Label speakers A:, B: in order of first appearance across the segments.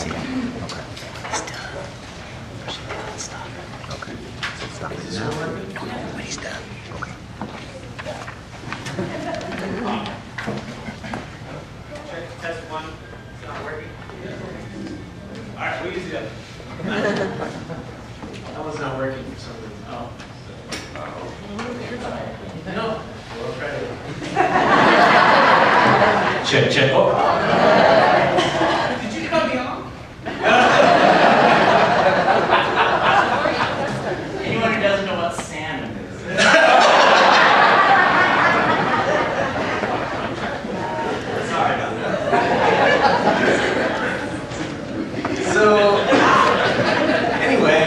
A: see it. Okay. Stop. Okay. So stop it now. No, when he's done. Okay.
B: Check, test one. It's not working. All right, we'll use the other. That one's not working for some reason. Oh. No. We'll try it. Check. Oh. Did you cut me off?
C: Anyone who doesn't know what salmon is.
B: Sorry about that. So, anyway,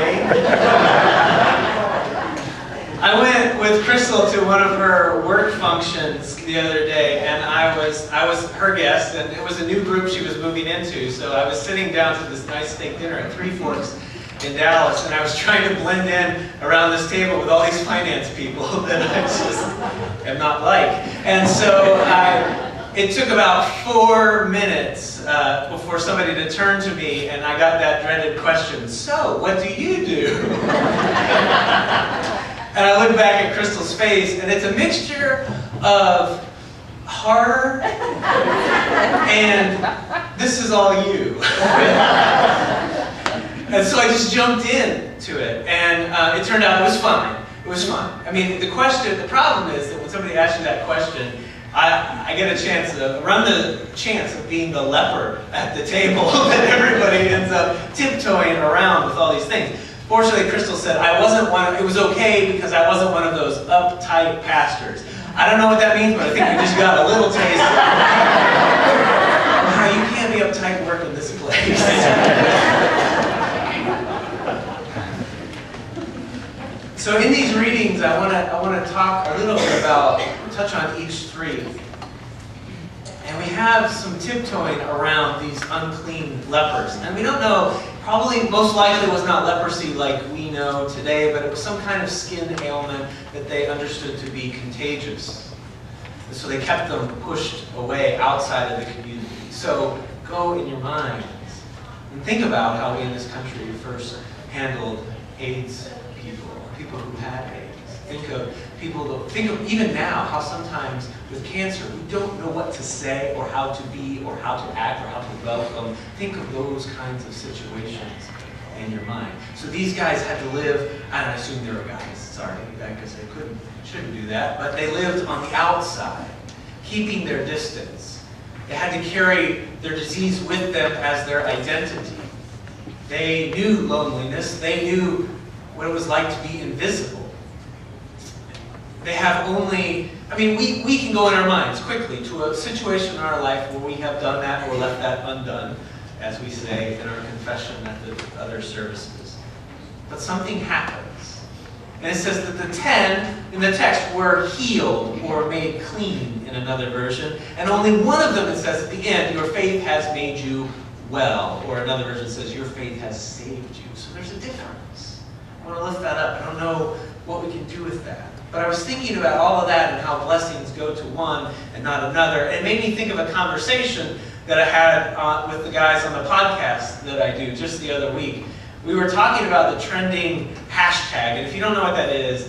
B: I went with Crystal to one of her work functions the other day, and I was her guest, and it was a new group she was moving into. So I was sitting down to this nice steak dinner at Three Forks in Dallas, and I was trying to blend in around this table with all these finance people that I just am not like. And so it took about 4 minutes before somebody to turn to me, and I got that dreaded question, "So, what do you do?" And I look back at Crystal's face, and it's a mixture of horror and "this is all you." And so I just jumped into it, and it turned out it was fine. It was fun. I mean, the problem is that when somebody asks you that question, I get a chance to run the chance of being the leper at the table that everybody ends up tiptoeing around with all these things. Fortunately, Crystal said it was okay because I wasn't one of those uptight pastors. I don't know what that means, but I think we just got a little taste of wow, you can't be uptight working this place. So in these readings, I want to talk a little bit touch on each three. And we have some tiptoeing around these unclean lepers. And we don't know, probably most likely it was not leprosy like we know today, but it was some kind of skin ailment that they understood to be contagious. And so they kept them pushed away outside of the community. So go in your minds and think about how we in this country first handled AIDS people who had AIDS. Think of even now how sometimes with cancer we don't know what to say or how to be or how to act or how to welcome. Think of those kinds of situations in your mind. So these guys had to live, and I assume they were guys, sorry, because they shouldn't do that, but they lived on the outside, keeping their distance. They had to carry their disease with them as their identity. They knew loneliness. They knew what it was like to be invisible. They have only, we can go in our minds quickly to a situation in our life where we have done that or left that undone, as we say in our confession at the other services. But something happens. And it says that the 10 in the text were healed or made clean in another version. And only one of them, it says at the end, your faith has made you well. Or another version says your faith has saved you. So there's a difference. I want to lift that up. I don't know what we can do with that. But I was thinking about all of that and how blessings go to one and not another. It made me think of a conversation that I had with the guys on the podcast that I do just the other week. We were talking about the trending hashtag, and if you don't know what that is,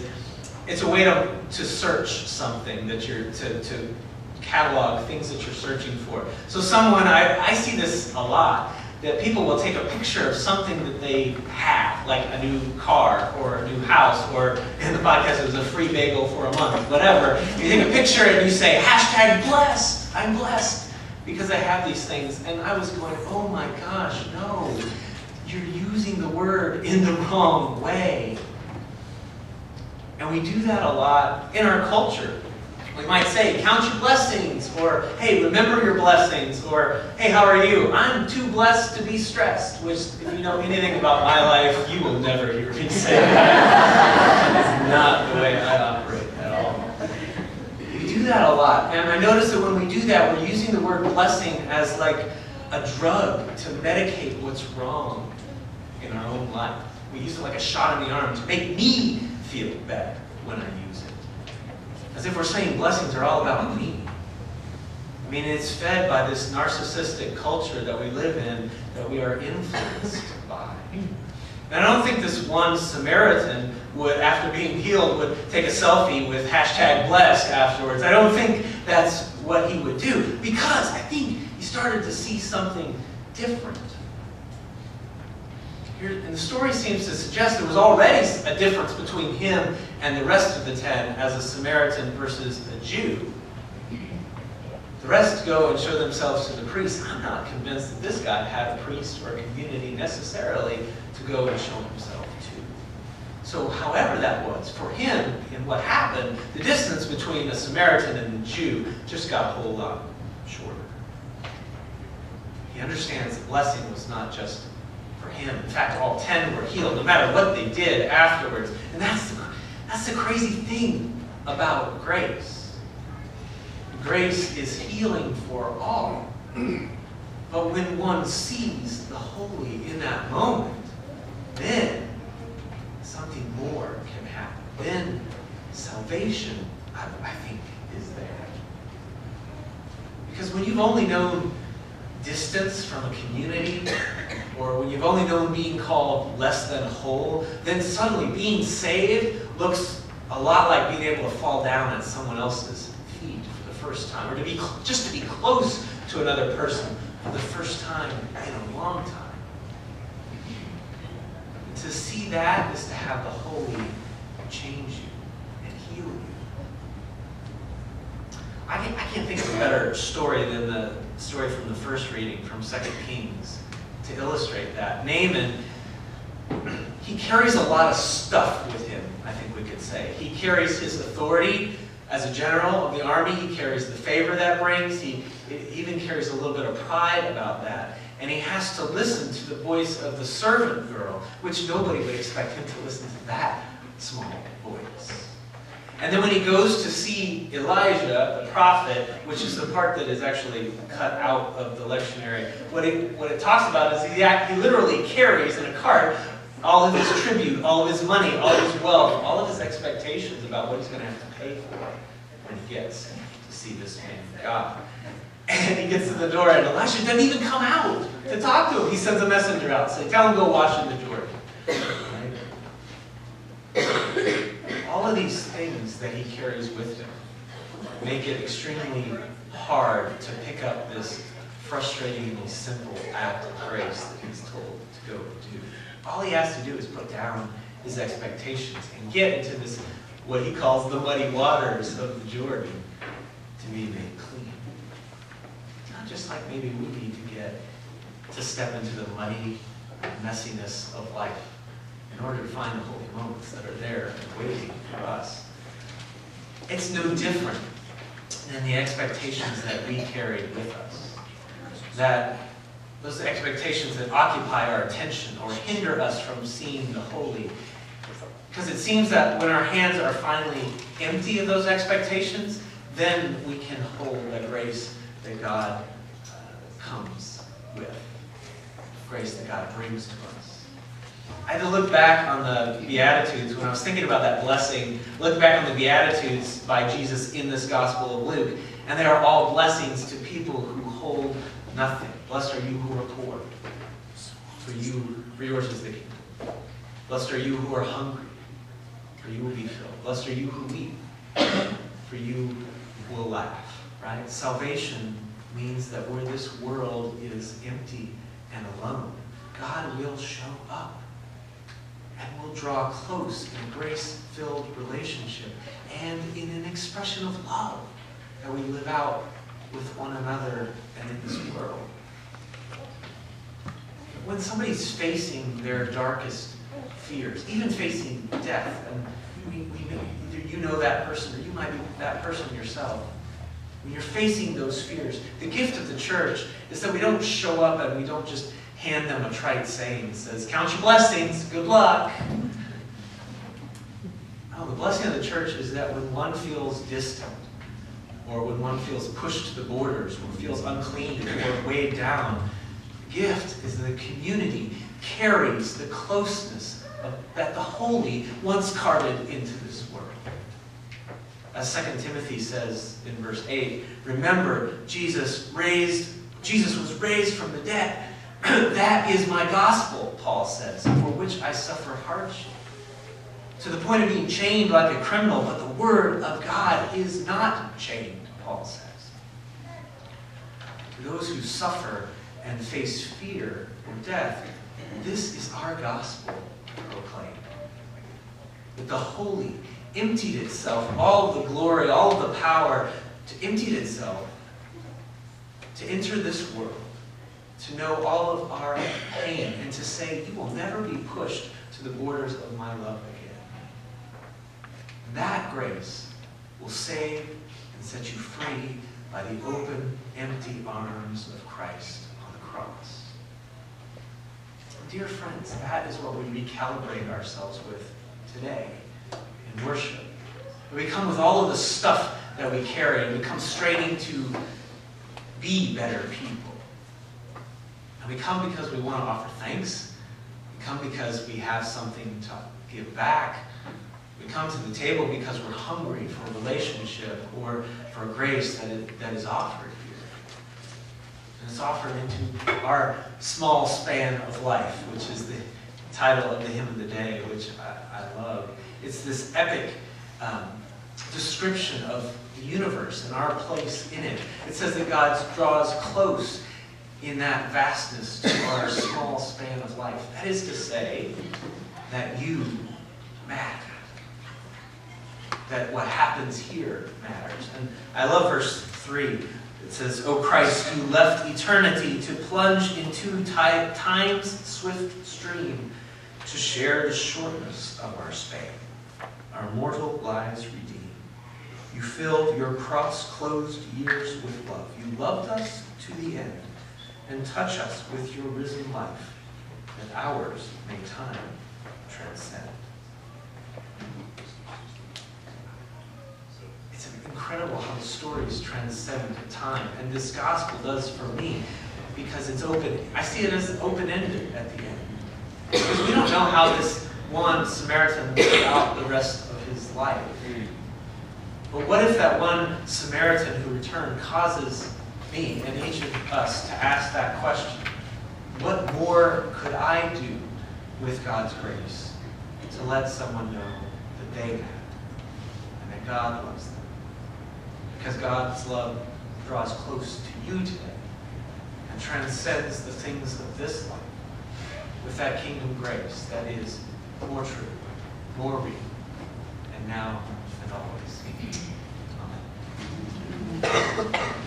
B: it's a way to search something that you're to catalog things that you're searching for. So I see this a lot, that people will take a picture of something that they have, like a new car or a new house, or in the podcast it was a free bagel for a month, whatever. You take a picture and you say, hashtag blessed, I'm blessed, because I have these things. And I was going, oh my gosh, no, you're using the word in the wrong way. And we do that a lot in our culture. We might say, count your blessings, or hey, remember your blessings, or hey, how are you? I'm too blessed to be stressed, which if you know anything about my life, you will never hear me say that. That's not the way I operate at all. We do that a lot, and I notice that when we do that, we're using the word blessing as like a drug to medicate what's wrong in our own life. We use it like a shot in the arm to make me feel better when I use it. As if we're saying blessings are all about me. I mean, it's fed by this narcissistic culture that we live in, that we are influenced by. And I don't think this one Samaritan would, after being healed, would take a selfie with #blessed afterwards. I don't think that's what he would do, because I think he started to see something different. Here, and the story seems to suggest there was already a difference between him and the rest of the 10 as a Samaritan versus a Jew. The rest go and show themselves to the priest. I'm not convinced that this guy had a priest or a community necessarily to go and show himself to. So however that was, for him, in what happened, the distance between a Samaritan and a Jew just got a whole lot shorter. He understands the blessing was not just for him. In fact, all 10 were healed, no matter what they did afterwards. And that's the crazy thing about grace. Grace is healing for all. But when one sees the holy in that moment, then something more can happen. Then salvation, I think, is there. Because when you've only known distance from a community, or when you've only known being called less than whole, then suddenly being saved looks a lot like being able to fall down at someone else's feet for the first time, or just to be close to another person for the first time in a long time. And to see that is to have the holy change you and heal you. I can't think of a better story than the story from the first reading from 2 Kings to illustrate that. Naaman, he carries a lot of stuff with him, I think we could say. He carries his authority as a general of the army. He carries the favor that brings. He even carries a little bit of pride about that. And he has to listen to the voice of the servant girl, which nobody would expect him to listen to that small voice. And then when he goes to see Elijah, the prophet, which is the part that is actually cut out of the lectionary, what it talks about is he literally carries in a cart all of his tribute, all of his money, all of his wealth, all of his expectations about what he's going to have to pay for when he gets to see this man of God. And he gets to the door, and Elisha doesn't even come out to talk to him. He sends a messenger out, say, tell him to go wash in the Jordan. Right? All of these things that he carries with him make it extremely hard to pick up this frustratingly simple act of grace that he's told to go do. All he has to do is put down his expectations and get into this, what he calls the muddy waters of the Jordan, to be made clean. Not just like maybe we need to step into the muddy messiness of life in order to find the holy moments that are there and waiting for us. It's no different than the expectations that we carry with us. That those expectations that occupy our attention or hinder us from seeing the holy. Because it seems that when our hands are finally empty of those expectations, then we can hold the grace that God comes with. Grace that God brings to us. I had to look back on the Beatitudes when I was thinking about that blessing. Look back on the Beatitudes by Jesus in this Gospel of Luke. And they are all blessings to people who hold nothing. Blessed are you who are poor. For yours is the kingdom. Blessed are you who are hungry. For you will be filled. Blessed are you who weep. For you will laugh. Right? Salvation means that where this world is empty and alone, God will show up and will draw close in a grace-filled relationship and in an expression of love that we live out with one another and in this world. When somebody's facing their darkest fears, even facing death, and either you know that person or you might be that person yourself, when you're facing those fears, the gift of the church is that we don't show up and we don't just hand them a trite saying that says, count your blessings, good luck. No, the blessing of the church is that when one feels distant, or when one feels pushed to the borders, or feels unclean, or weighed down, the gift is that the community carries the closeness that the holy once carved into this world. As 2 Timothy says in verse 8, remember, Jesus was raised from the dead. That is my gospel, Paul says, for which I suffer hardship, to the point of being chained like a criminal, but the word of God is not chained, Paul says. To those who suffer and face fear or death, this is our gospel proclaimed. That the holy emptied itself, all of the glory, all of the power, emptied itself to enter this world, to know all of our pain, and to say, you will never be pushed to the borders of my love again. That grace will save and set you free by the open, empty arms of Christ on the cross. Dear friends, that is what we recalibrate ourselves with today in worship. We come with all of the stuff that we carry, and we come straining to be better people. And we come because we want to offer thanks. We come because we have something to give back. We come to the table because we're hungry for a relationship or for grace that is offered here. And it's offered into our small span of life, which is the title of the hymn of the day, which I love. It's this epic description of the universe and our place in it. It says that God draws close in that vastness to our small span of life. That is to say that you matter. That what happens here matters. And I love verse 3. It says, O Christ, you left eternity to plunge into time's swift stream, to share the shortness of our span, our mortal lives redeem. You filled your cross-closed years with love. You loved us to the end, and touch us with your risen life, that ours may time transcend. It's incredible how the stories transcend time, and this gospel does for me, because it's open. I see it as open-ended at the end. Because we don't know how this one Samaritan lived out the rest of his life. But what if that one Samaritan who returned causes me and each of us to ask that question? What more could I do with God's grace to let someone know that they matter and that God loves them? Because God's love draws close to you today and transcends the things of this life with that kingdom grace that is more true, more real, and now and always. Amen.